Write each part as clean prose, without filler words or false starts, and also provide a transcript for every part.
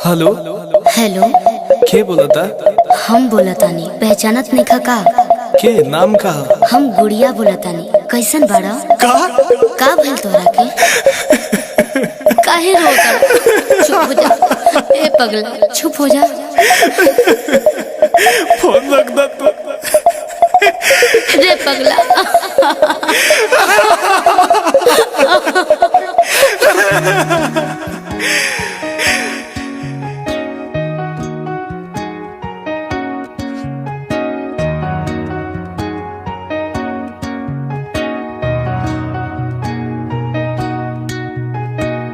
Hello hello. के बोलता? हम बोलतानी, पहचानत नहीं का? के नाम का? हम गुड़िया बोलतानी। कैसन बाड़ा? का भइल तोरा के? काहे रोता? चुप हो जा। ए पगला चुप हो जा। फोन रख दे तू। रे पगला।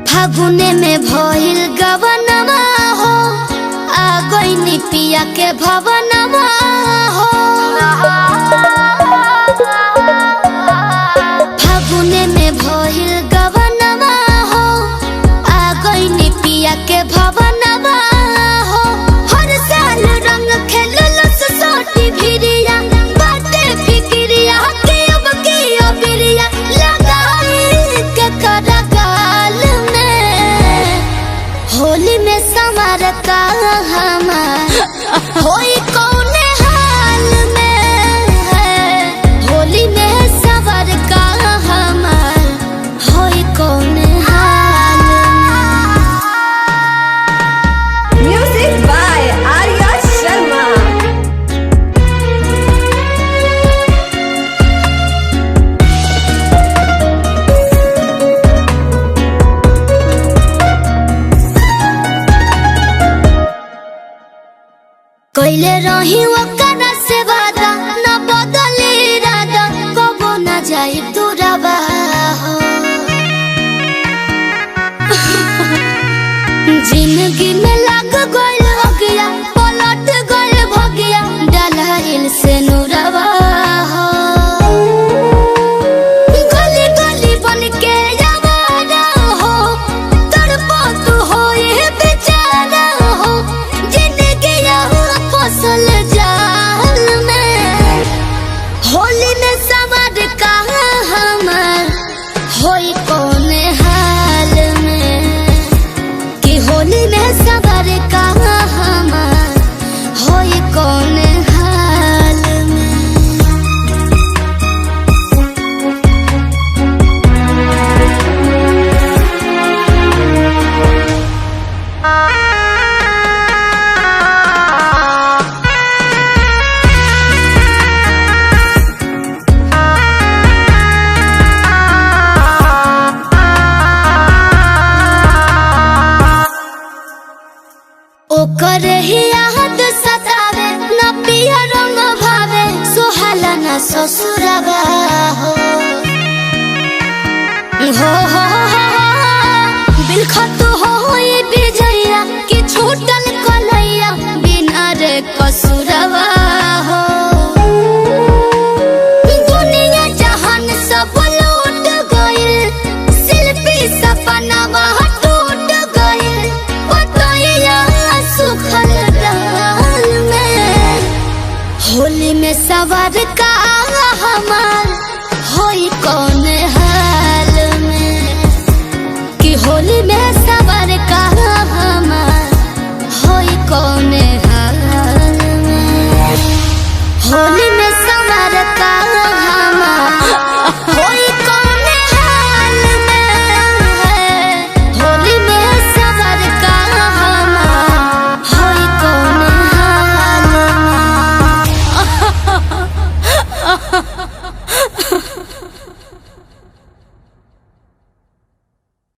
फागुने में भइल गवनमा हो, आ गइनी पिया के भवनमा हो। फागुने में भइल गवनमा हो, आ गइनी पिया के भवनमा हो। हर साल रंग खेललस सोटी भिरिया, बाटे फिकिरिया के अब की अबिरिया लगाई के करगाल में। होली में संवर का हमार होई कौने हाल में है। होली में संवर का हमार होई कौने हाल में। Music by Arya Sharma. कैले रही ओकरा से वादा, न बदले इरादा, कबो न जाई दूरबा हो। जिंदगी में लग गइल अगिया, पलट गइल भगिया, डलाइल से नुरवा हो। गली गली बन के आवारा हो, तड़पत होए बेचारा हो। जिंदगी फसल जाल में। होली में संवर का हमार होई कौने हाल में। कि होली में संवर का हमार होई कौने हाल में। ओकर ही याद सतावे, न पिया रंग भावे, सोहाला न ससुरबा हो। बिलखत होई बिजैया कि छूटल कलैया, बिना रे कसुरबा